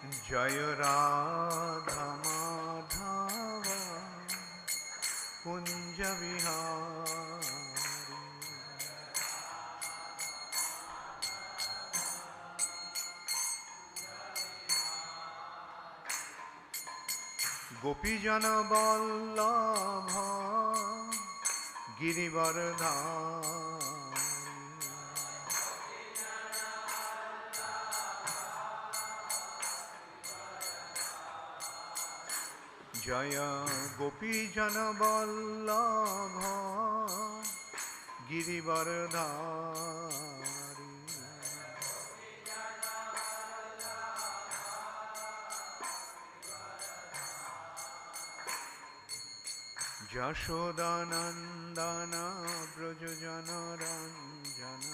जय राधा माधव कुंज विहारी। गोपीजन वल्लभ गिरिवरधारी। जय गोपीजन वल्लभ गिरिवरधारी। यशोदानंदन ब्रज जनरंजन।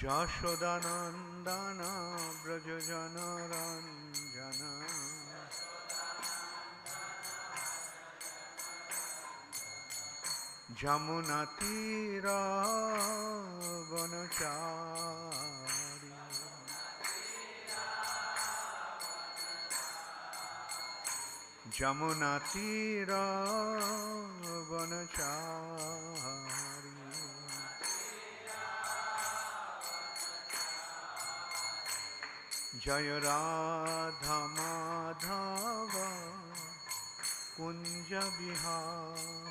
यशोदानंदन ब्रज जनरंजन। जमुना तीर वनचारी। जमुना तीर वनचारी। जय राधा माधव कुंज विहारी।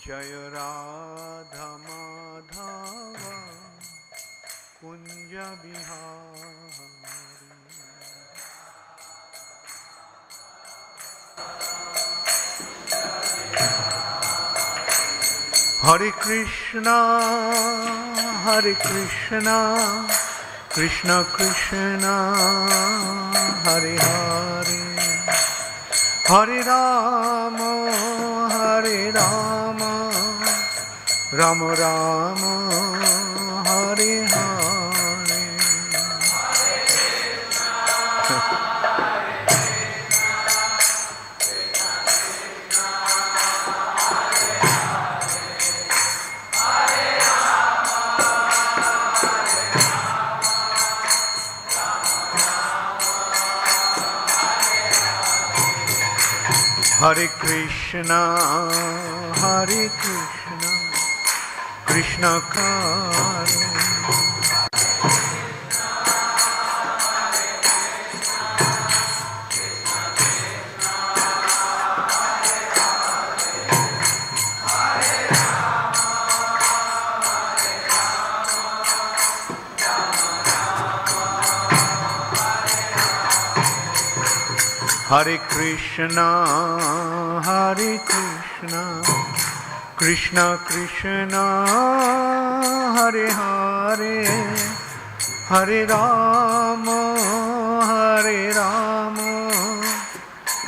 जय राधा माधव कुंज विहारी। हरे कृष्णा कृष्ण कृष्ण हरे हरे, हरे राम राम राम हरे हरे। हरे कृष्णा कृष्ण करे। हरे कृष्णा कृष्ण कृष्ण हरे हरे, हरे राम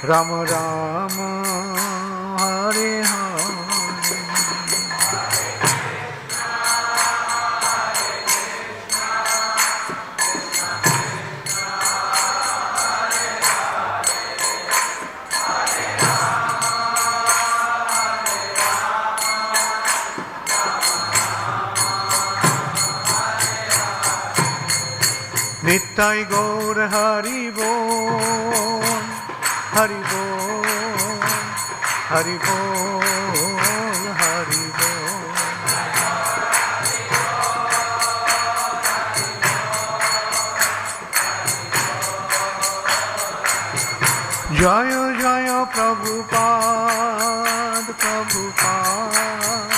राम राम हरे हरे। नित्य गौर हरि बोल, हरि बोल, हरि बोल, हरि बोल। जय जय प्रभुपाद प्रभुपाद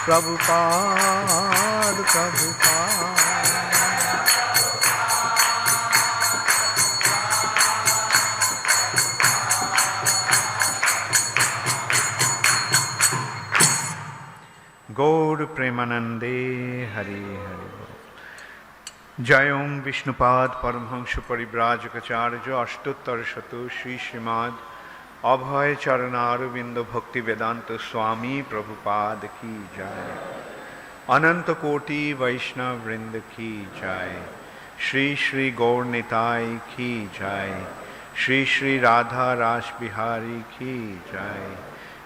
प्रभुपाद प्रभुपाद। गौर प्रेमानंदे हरि हरि। जय ओं विष्णुपाद परमहंस परिव्राजकाचार्य अष्टोत्तर शतु श्री श्रीमद अभय चरणारविंद भक्ति वेदांत स्वामी प्रभुपाद की जय। अनंत कोटि वैष्णव वृंद की जय। श्री श्री गौर निताय की जय। Shri Shri Radha Rasabihariji ki jai.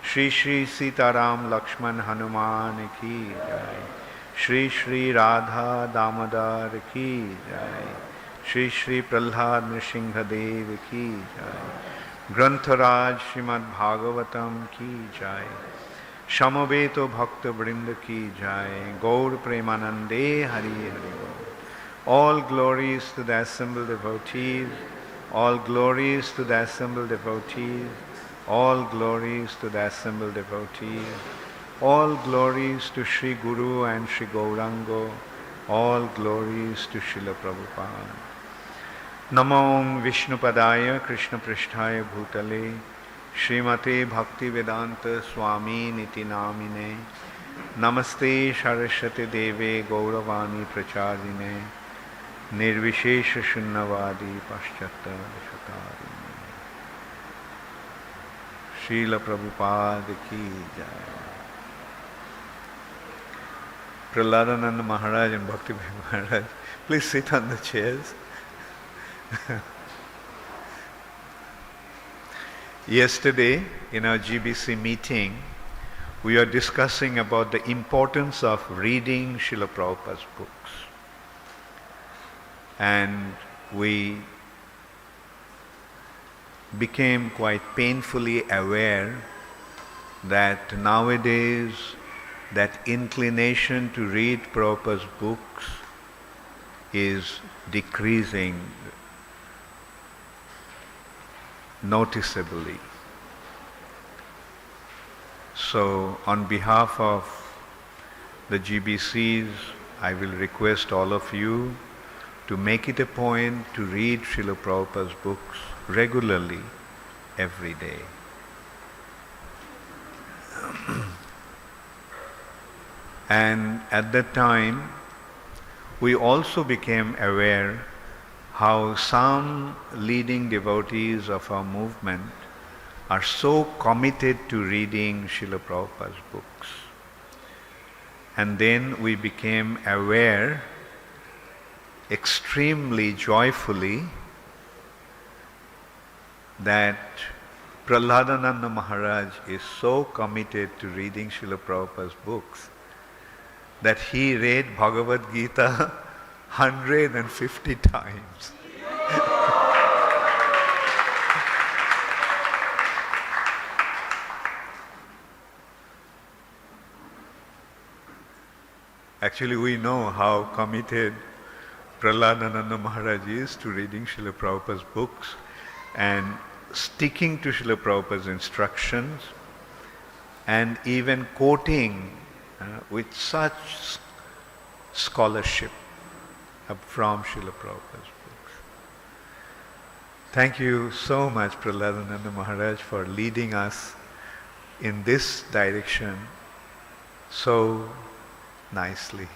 Shri Shri Sitaram Lakshman Hanuman ki jai. Shri Shri Radha Damodar ki jai. Shri Shri Prahlad Nrsimha Dev ki jai. Grantharaj Srimad Bhagavatam ki jai. Shamaveto Bhakta Vrinda ki jai. Gaur Premanande Hari Hari Bol. All glories to the assembled devotees. All glories to the assembled devotees. All glories to the assembled devotees. All glories to Sri Guru and Sri Gaurango. All glories to Srila Prabhupada. Namo Vishnupadaya Krishna Pristhaya Bhutale Srimate Bhakti Vedanta Swami Niti Namine Namaste Saraswati Deve Gauravani Pracharine Nirvishesha Shunnavadi Paschata Shatarini. Srila Prabhupada ki jai. Prahladananda Maharaj and Bhakti Maharaj, please sit on the chairs. Yesterday, in our GBC meeting, we are discussing about the importance of reading Srila Prabhupada's books. And we became quite painfully aware that nowadays that inclination to read Prabhupada's books is decreasing noticeably. So on behalf of the GBCs, I will request all of you to make it a point to read Srila Prabhupada's books regularly, every day. And at that time, we also became aware how some leading devotees of our movement are so committed to reading Srila Prabhupada's books. And then we became aware extremely joyfully that Prahladananda Maharaj is so committed to reading Srila Prabhupada's books that he read Bhagavad Gita 150 times. Actually, we know how committed Prahladananda Maharaj is to reading Srila Prabhupada's books and sticking to Srila Prabhupada's instructions and even quoting with such scholarship from Srila Prabhupada's books. Thank you so much, Prahladananda Maharaj, for leading us in this direction so nicely.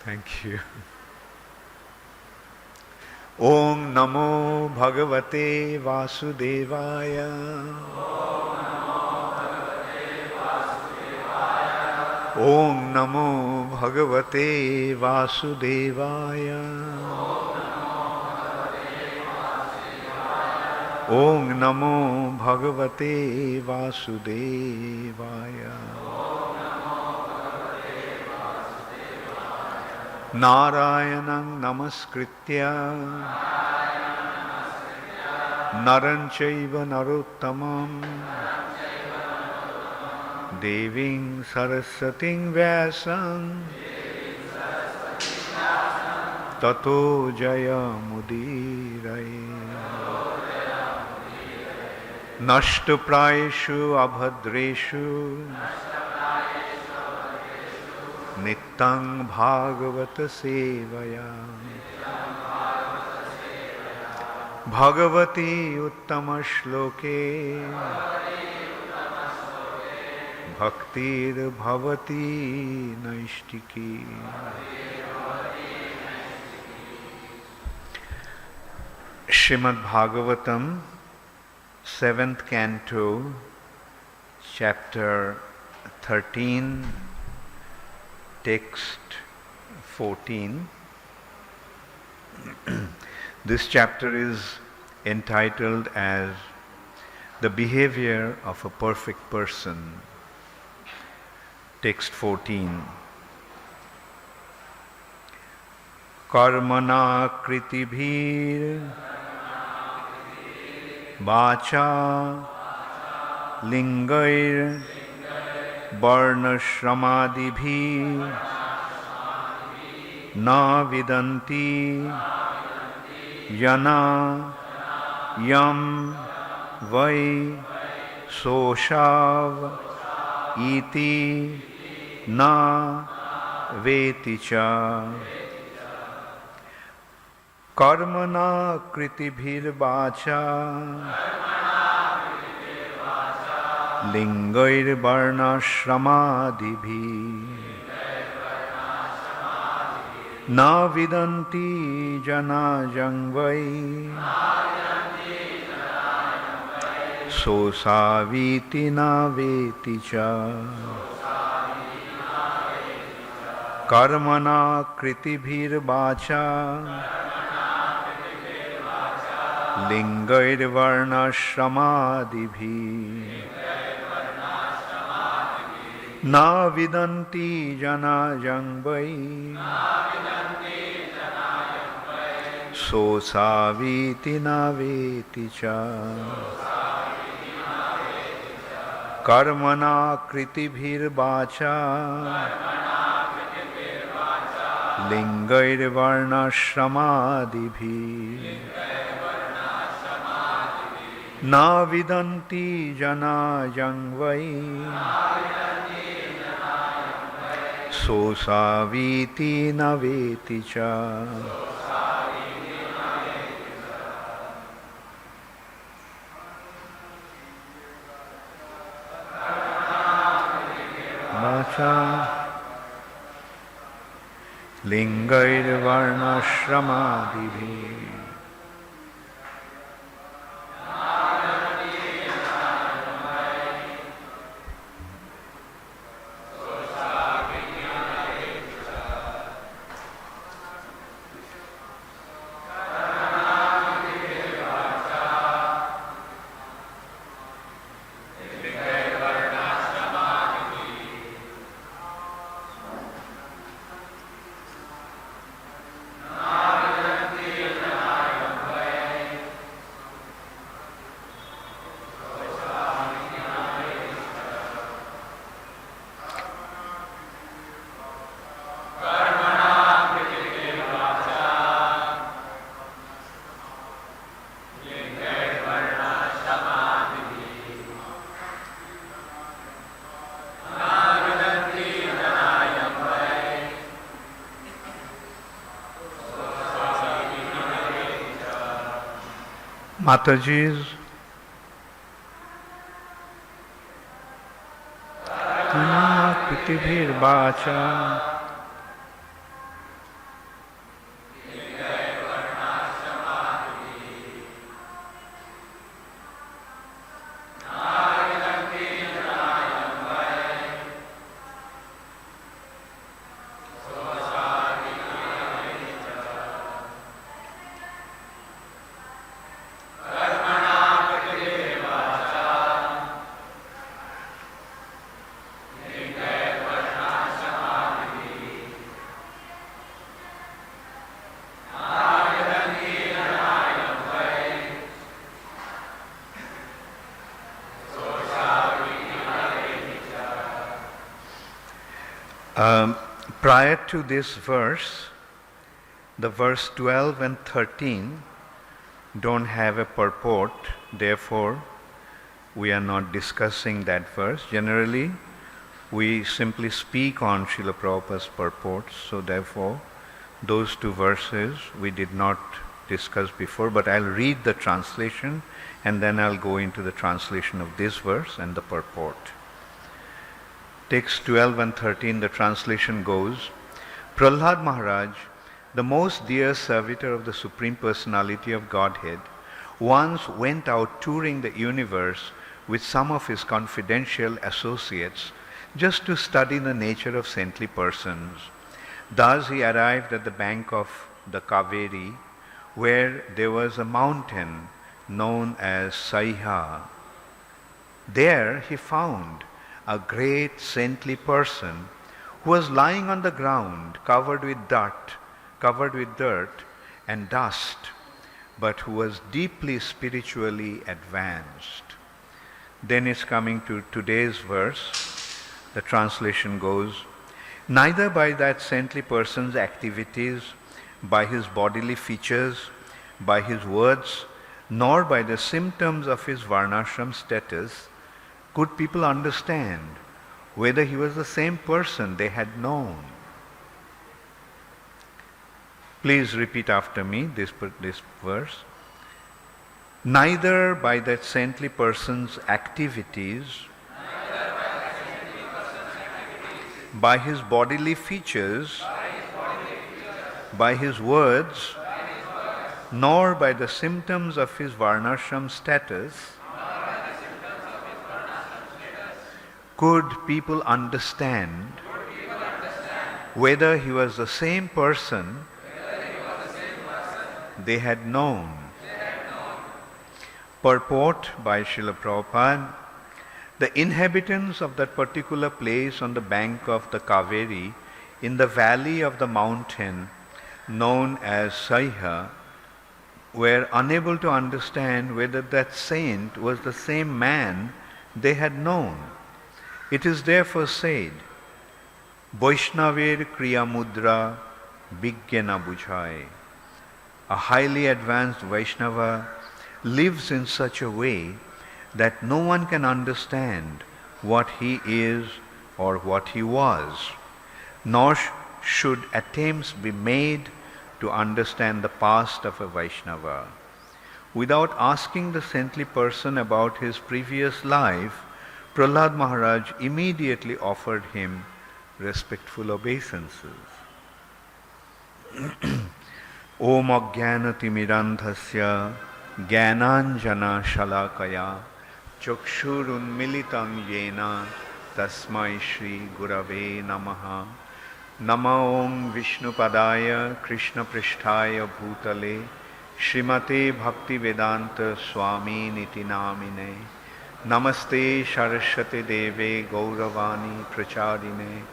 Thank you. Om Namo Bhagavate Vasudevaya. Om Namo Bhagavate Vasudevaya. Om Namo Bhagavate Vasudevaya. Narayanam Namaskritya Naranchaiva Narottamam Deving Sarasating Vyasam Tato Jaya Mudirai Nashtaprayeshu Abhadreshu Nittang Bhagavata Sevaya Bhagavati Uttama Shloke Bhaktir Bhavati Naishtiki. Srimad Bhagavatam, 7th Canto, Chapter 13, Text 14. This chapter is entitled as The Behavior of a Perfect Person. Text 14. Karmana kritibhir vacha lingair varnashramadibhi na vidanti yana yam vai soshav iti na veticha. Karmana kritibhir vacha lingair varnashramadibhi na vidanti jana jangvai sosaviti na veticha. Karmana kritibhir vacha lingair varnashramadibhi na vidanti jana jangvai sosaviti na veticha. Karmana kritibhir vacha lingair varnashramadibhi na vidanti jana jangvai sosaviti na veticha. Vacha lingair varnashramadibhi Matajis, kritibhir vacha prior to this verse, the verse 12 and 13 don't have a purport, therefore we are not discussing that verse. Generally, we simply speak on Srila Prabhupada's purports, so therefore those two verses we did not discuss before, but I'll read the translation and then I'll go into the translation of this verse and the purport. Text 12 and 13, the translation goes, Prahlad Maharaj, the most dear servitor of the Supreme Personality of Godhead, once went out touring the universe with some of his confidential associates just to study the nature of saintly persons. Thus he arrived at the bank of the Kaveri, where there was a mountain known as Saiha. There he found a great saintly person who was lying on the ground covered with dirt and dust, but who was deeply spiritually advanced. Then it's coming to today's verse. The translation goes, neither by that saintly person's activities, by his bodily features, by his words, nor by the symptoms of his varnashram status could people understand whether he was the same person they had known. Please repeat after me this verse. Neither by that saintly person's activities, by his bodily features, by his words, nor by the symptoms of his varnashram status, could people understand whether he was the same person they had known. Purport by Srila Prabhupada. The inhabitants of that particular place on the bank of the Kaveri, in the valley of the mountain known as Saiha, were unable to understand whether that saint was the same man they had known. It is therefore said, Vaishnaver Kriya Mudra Vigyana Bujhai. A highly advanced Vaishnava lives in such a way that no one can understand what he is or what he was, nor should attempts be made to understand the past of a Vaishnava. Without asking the saintly person about his previous life, Prahlad Maharaj immediately offered him respectful obeisances. Om Ajnanatimirandhasya Jnananjana Shalakaya Chakshurunmilitam Yena Tasmai Shri Gurave Namaha. Nama Om Vishnupadaya Krishna Prishtaya Bhutale Srimate Bhakti Vedanta Swami Niti Namine. Namaste Saraswate Deve Gauravani Pracharine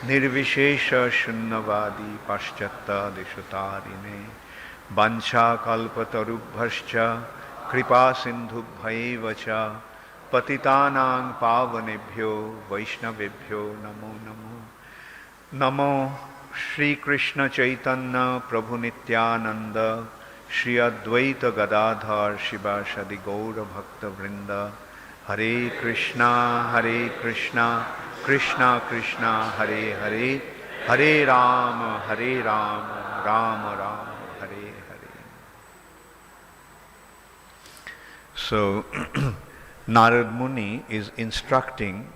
Nirvishesha Shunnavadi Paschatta Deshatarine Vancha Kalpatarubhascha Kripa Sindhubhaivacha Patitanang Pavanebhyo Vaishnavebhyo Namo Namo Namo Shri Krishna Chaitanya Prabhu Nityananda Shri Advaita Gadadhar Shivashadi Gaura Bhakta Vrinda Hare Krishna, Krishna Krishna, Hare Hare, Hare Rama, Rama Rama, Hare Hare. So, Narad Muni is instructing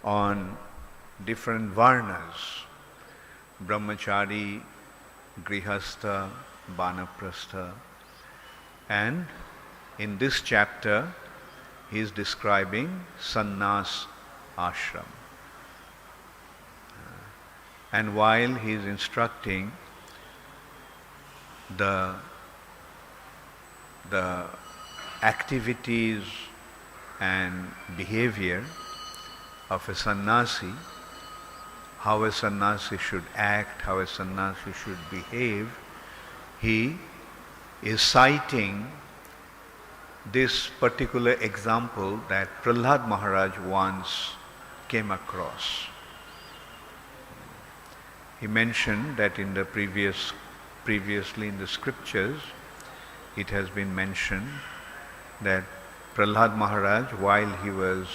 on different varnas, Brahmachari, Grihastha, Banaprastha, and in this chapter he is describing sannyas ashram. And while he is instructing the activities and behavior of a sannyasi, how a sannyasi should act, how a sannyasi should behave, he is citing this particular example that Prahlad Maharaj once came across. He mentioned that in the previously in the scriptures, it has been mentioned that Prahlad Maharaj, while he was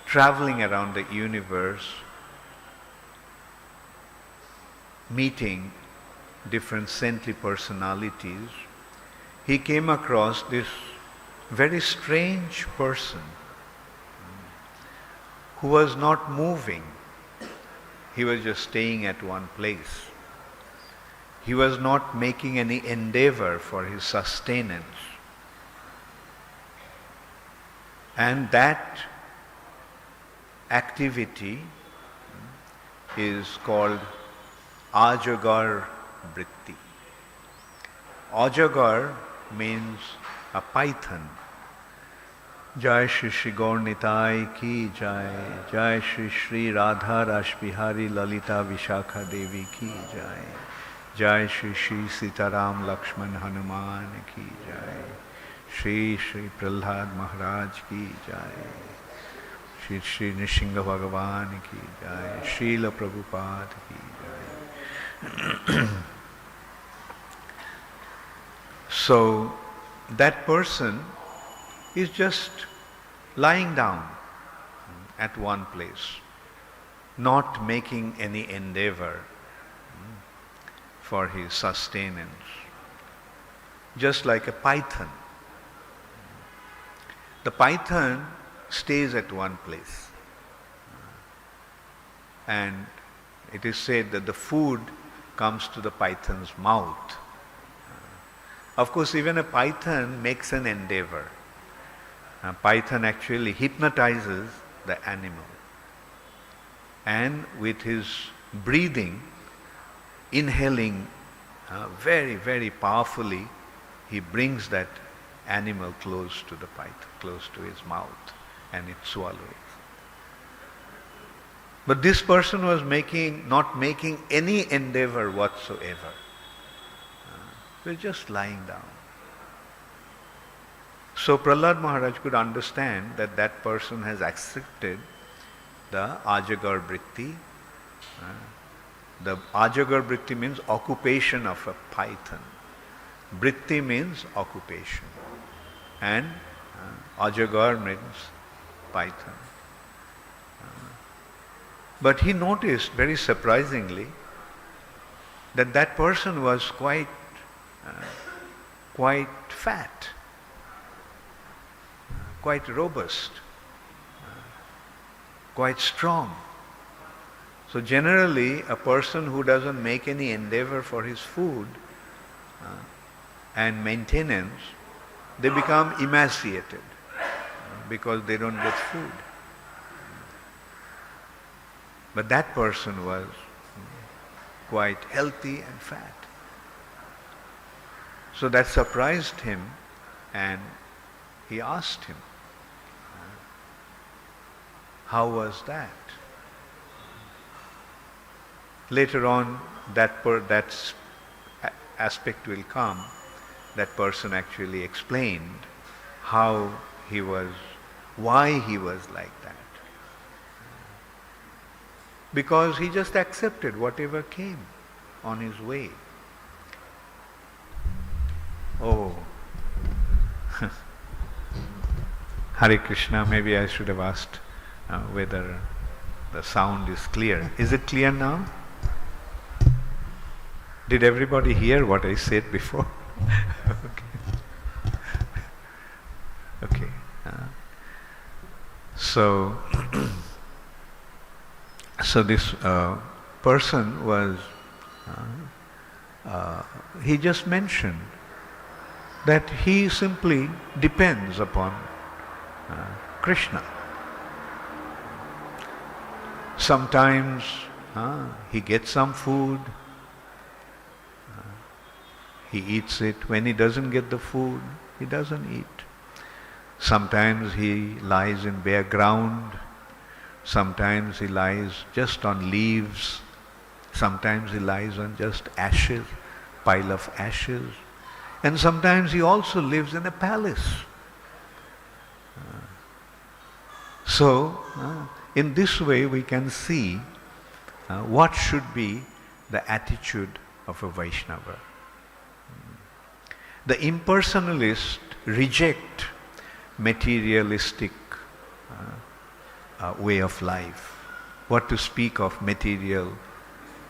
traveling around the universe, meeting different saintly personalities, he came across this very strange person who was not moving. He was just staying at one place. He was not making any endeavor for his sustenance. And that activity is called Ajagar Vritti. Ajagar means a python. Jai Shri Shri Gaur Nitai ki Jai. Jai Shri Shri Radha Rasabihariji Lalita Vishakha Devi ki Jai. Jai Shri Shri Sitaram Lakshman Hanuman ki Jai. Shri Shri Prahlad Maharaj ki Jai. Shri Shri Nrsimha Bhagavan ki Jai. Srila Prabhupada ki Jai. So that person is just lying down at one place, not making any endeavor for his sustenance, just like a python. The python stays at one place, and it is said that the food comes to the python's mouth. Of course, even a python makes an endeavor. A python actually hypnotizes the animal, and with his breathing, inhaling very, very powerfully, he brings that animal close to the python, close to his mouth, and it swallows. But this person was not making any endeavor whatsoever. He was just lying down. So Prahlad Maharaj could understand that that person has accepted the Ajagar Vritti. The Ajagar Vritti means occupation of a python. Vritti means occupation. And Ajagar means python. But he noticed very surprisingly that that person was quite fat, quite robust, quite strong. So generally, a person who doesn't make any endeavor for his food and maintenance, they become emaciated because they don't get food. But that person was quite healthy and fat. So that surprised him, and he asked him, how was that? Later on, that aspect will come. That person actually explained why he was like that. Because he just accepted whatever came on his way. Oh, Hare Krishna, maybe I should have asked whether the sound is clear. Is it clear now? Did everybody hear what I said before? Okay. So this person was, he just mentioned that he simply depends upon Krishna. Sometimes he gets some food, he eats it. When he doesn't get the food, he doesn't eat. Sometimes he lies in bare ground. Sometimes he lies just on leaves. Sometimes he lies on just ashes, pile of ashes. And sometimes he also lives in a palace. So, in this way we can see what should be the attitude of a Vaishnava. The impersonalists reject materialistic way of life. What to speak of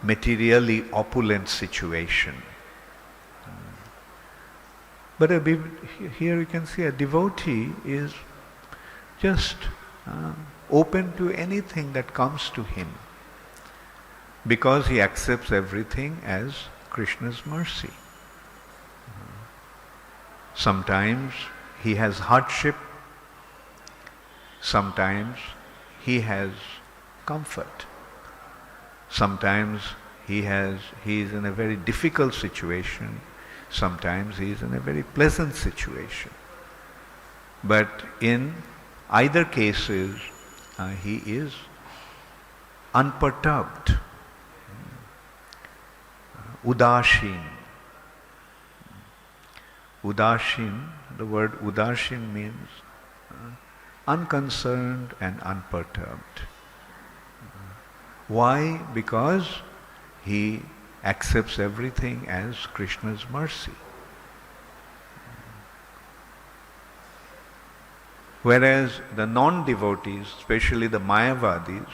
materially opulent situation. But here you can see a devotee is just open to anything that comes to him, because he accepts everything as Krishna's mercy. Sometimes he has hardship, sometimes he has comfort, sometimes he is in a very difficult situation, sometimes he is in a very pleasant situation. But in either cases, he is unperturbed, udashin. Udashin, the word udashin means unconcerned and unperturbed. Why? Because he accepts everything as Krishna's mercy. Whereas the non-devotees, especially the Mayavadis,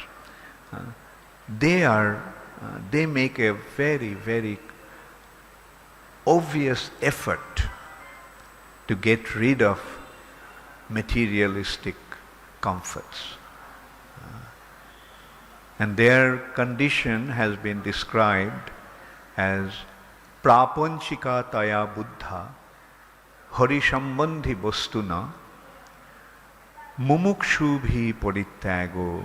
they make a very, very obvious effort to get rid of materialistic comforts. And their condition has been described as prapanchika taya buddha harisambandhi bostuna mumukshubhi parittyago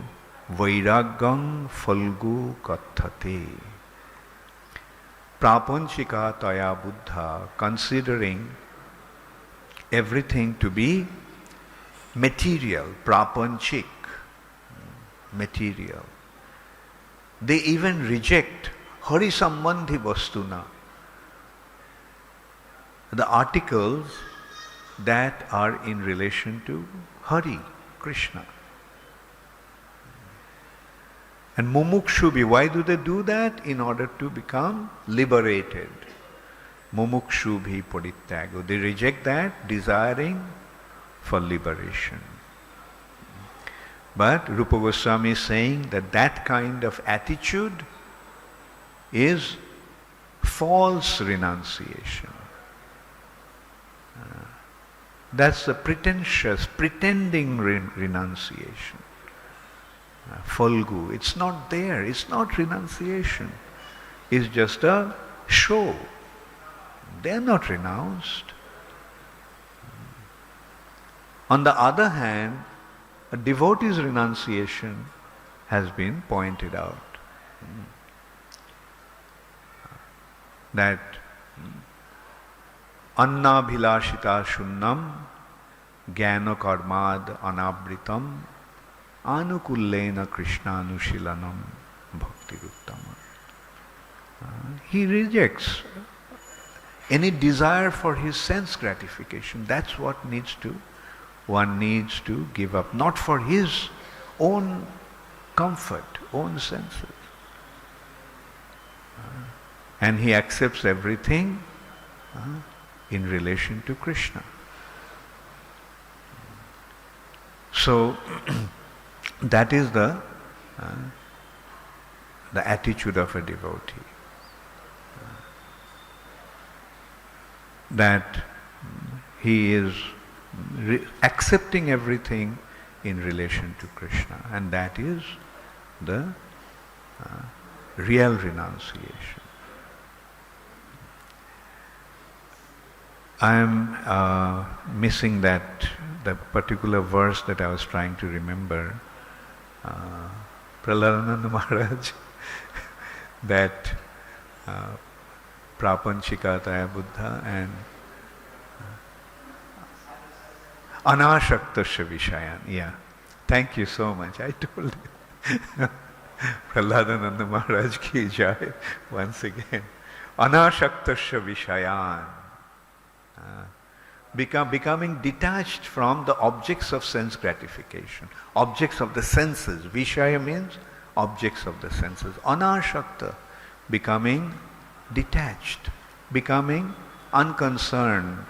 vairagyam falgu kathate. Prapanchika taya buddha, considering everything to be material, prapanchik, material. They even reject Hari Sambandhi Vastuna, the articles that are in relation to Hari, Krishna. And mumukshubhi, why do they do that? In order to become liberated. Mumukshubhi parittyago. They reject that, desiring for liberation. But Rupa Goswami is saying that that kind of attitude is false renunciation. That's the pretentious, pretending renunciation. Falgu, it's not there, it's not renunciation. It's just a show. They are not renounced. On the other hand, a devotee's renunciation has been pointed out. That anna bhilashita shunnam jnana karmad anabritam anukullena krishnanushilanam bhakti uttama. He rejects any desire for his sense gratification. That's what one needs to give up, not for his own comfort, own senses. And he accepts everything in relation to Krishna. So that is the attitude of a devotee. That he is accepting everything in relation to Krishna, and that is the real renunciation. I am missing the particular verse that I was trying to remember. Prahladananda Maharaj, that prapanchika taya buddha and anashaktasya vishayan. Yeah. Thank you so much. I told you. Prahladananda Maharaj ki jai once again. Anashaktasya vishayan. Becoming detached from the objects of sense gratification, objects of the senses. Vishaya means objects of the senses. Anashakta, becoming detached, becoming unconcerned.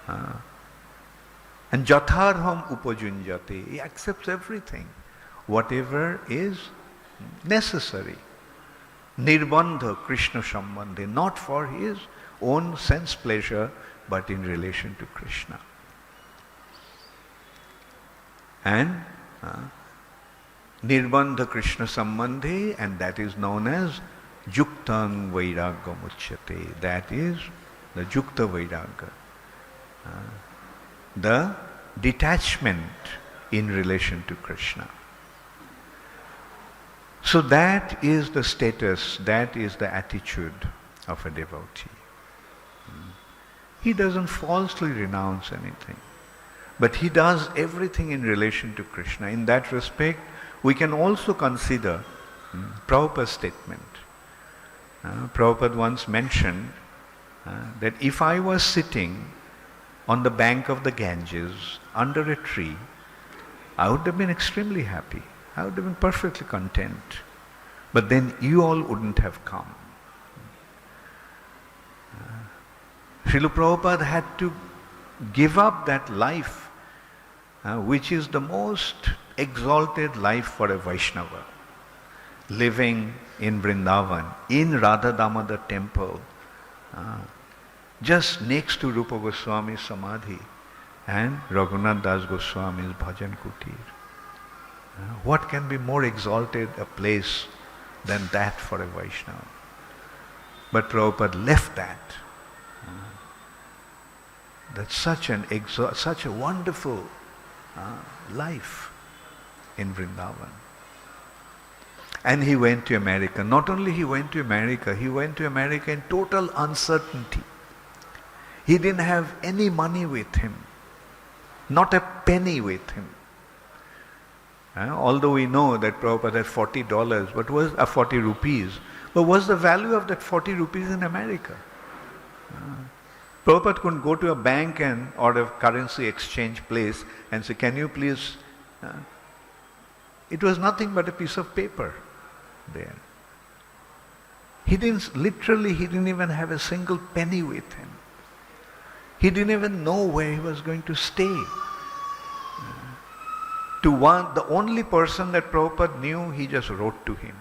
And jatharham upajunjate, he accepts everything, whatever is necessary. Nirbandha Krishna sambandhe, not for his own sense pleasure, but in relation to Krishna. And Nirbandha Krishna sambandhe, and that is known as Juktang Vairagam Uchyate. That is the Jukta Vairagya. The detachment in relation to Krishna. So that is the status, that is the attitude of a devotee. He doesn't falsely renounce anything. But he does everything in relation to Krishna. In that respect, we can also consider Prabhupada's statement. Prabhupada once mentioned that if I was sitting on the bank of the Ganges under a tree, I would have been extremely happy. I would have been perfectly content. But then you all wouldn't have come. Srila Prabhupada had to give up that life, which is the most exalted life for a Vaishnava, living in Vrindavan, in Radha Damodar temple, just next to Rupa Goswami's Samadhi and Raghunath Das Goswami's Bhajan Kutir. What can be more exalted a place than that for a Vaishnava? But Prabhupada left that. That's such a wonderful life in Vrindavan. And he went to America. Not only he went to America in total uncertainty. He didn't have any money with him. Not a penny with him. Although we know that Prabhupada had $40, but was 40 rupees. But what's the value of that 40 rupees in America? Prabhupada couldn't go to a bank or a currency exchange place and say, can you please... It was nothing but a piece of paper there. He didn't even have a single penny with him. He didn't even know where he was going to stay. The only person that Prabhupada knew, he just wrote to him.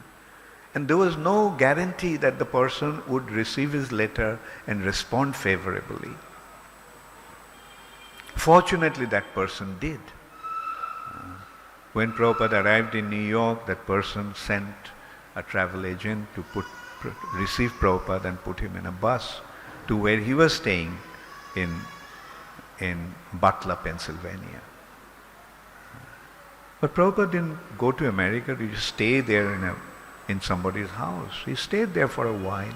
And there was no guarantee that the person would receive his letter and respond favorably. Fortunately, that person did. When Prabhupada arrived in New York, that person sent a travel agent to receive Prabhupada and put him in a bus to where he was staying in Butler, Pennsylvania. But Prabhupada didn't go to America to just stay there in somebody's house. He stayed there for a while.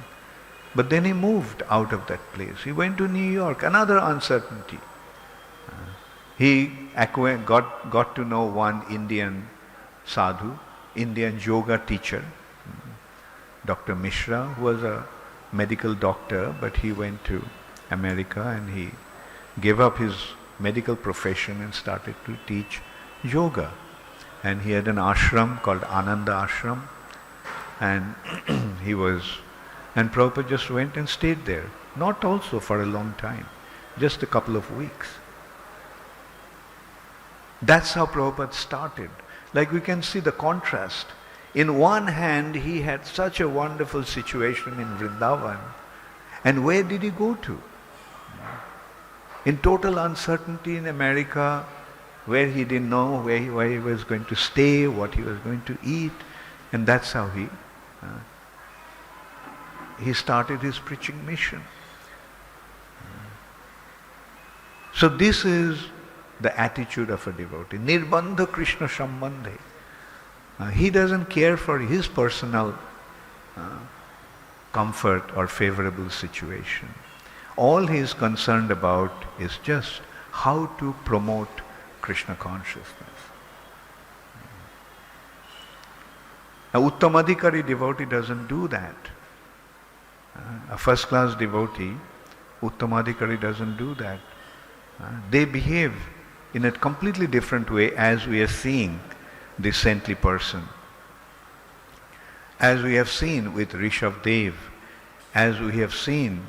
But then he moved out of that place. He went to New York, another uncertainty. He got to know one Indian sadhu, Indian yoga teacher, Dr. Mishra, who was a medical doctor, but he went to America and he gave up his medical profession and started to teach yoga. And he had an ashram called Ananda Ashram, and and Prabhupada just went and stayed there. Not also for a long time, just a couple of weeks. That's how Prabhupada started. Like we can see the contrast. In one hand, he had such a wonderful situation in Vrindavan. And where did he go to? In total uncertainty in America, where he didn't know where he was going to stay, what he was going to eat. And that's how he started his preaching mission. So this is the attitude of a devotee. Nirbandha Krishna Sambandhe. He doesn't care for his personal comfort or favorable situation. All he is concerned about is just how to promote Krishna consciousness. A Uttamadhikari devotee doesn't do that. A first-class devotee, Uttamadhikari doesn't do that. They behave in a completely different way as we are seeing this saintly person. As we have seen with Rishabh Dev, as we have seen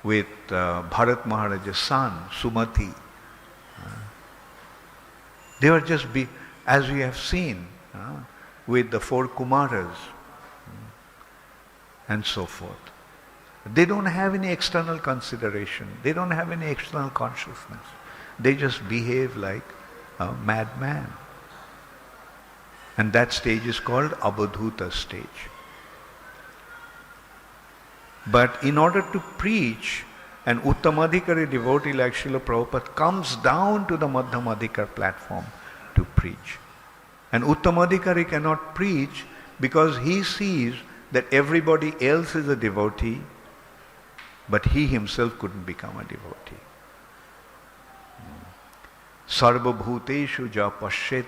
with Bharat Maharaj's son, Sumati. They were just, as we have seen with the 4 Kumaras and so forth. They don't have any external consideration. They don't have any external consciousness. They just behave like a madman. And that stage is called Abadhuta stage. But in order to preach, an Uttamadhikari devotee like Srila Prabhupada comes down to the Madhyamadhikar platform to preach. An Uttamadhikari cannot preach because he sees that everybody else is a devotee, but he himself couldn't become a devotee. Sarva bhuteshu ja pashet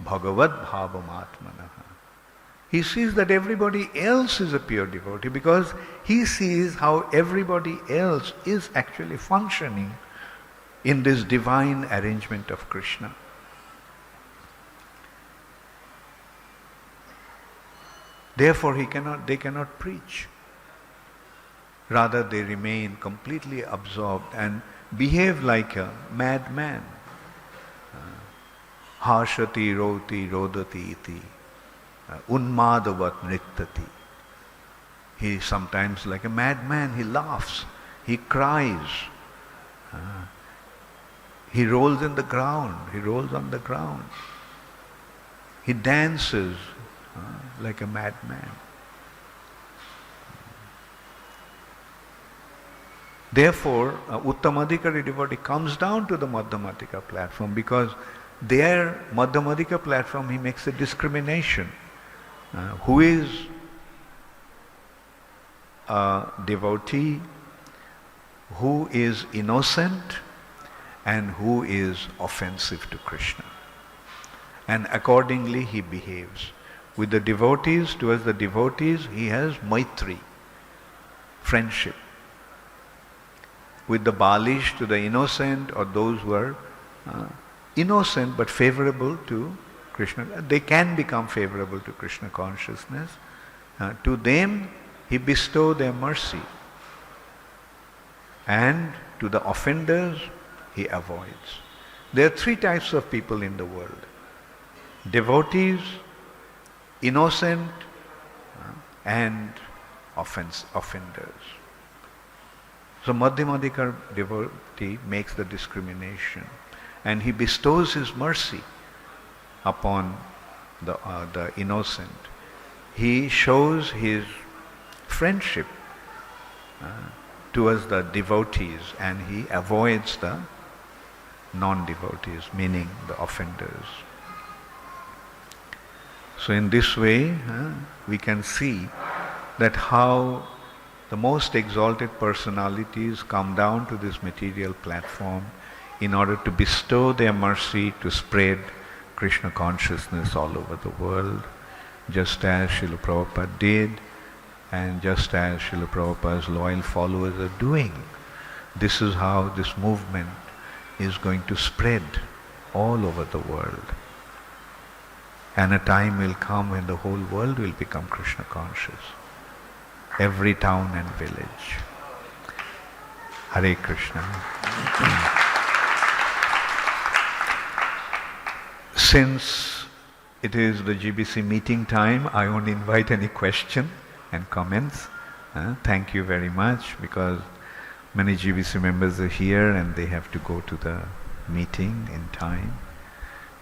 bhagavad bhavam atmanaha. He sees that everybody else is a pure devotee because he sees how everybody else is actually functioning in this divine arrangement of Krishna. Therefore they cannot preach. Rather they remain completely absorbed and behave like a madman. Harshati roti rodati iti. Unmadavat nrittati. He is sometimes like a madman, he laughs, he cries, he rolls in the ground, he rolls on the ground, he dances like a madman. Therefore, Uttamadhikari devotee comes down to the Madhyamadika platform because their Madhyamadika platform he makes a discrimination. Who is a devotee, who is innocent, and who is offensive to Krishna. And accordingly he behaves. With the devotees, towards the devotees, he has maitri, friendship. With the balish, to the innocent, or those who are innocent but favorable to Krishna, they can become favorable to Krishna consciousness. To them, he bestows their mercy. And to the offenders, he avoids. There are three types of people in the world. Devotees, innocent, and offenders. So Madhyamadika devotee makes the discrimination and he bestows his mercy upon the innocent. He shows his friendship towards the devotees and he avoids the non-devotees, meaning the offenders. So in this way, we can see that how the most exalted personalities come down to this material platform in order to bestow their mercy to spread Krishna consciousness all over the world, just as Srila Prabhupada did and just as Srila Prabhupada's loyal followers are doing. This is how this movement is going to spread all over the world. And a time will come when the whole world will become Krishna conscious. Every town and village. Hare Krishna. Since it is the GBC meeting time, I won't invite any question and comments. Thank you very much because many GBC members are here and they have to go to the meeting in time.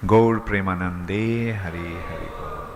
Gaur Premanande Hari Hari Gaur.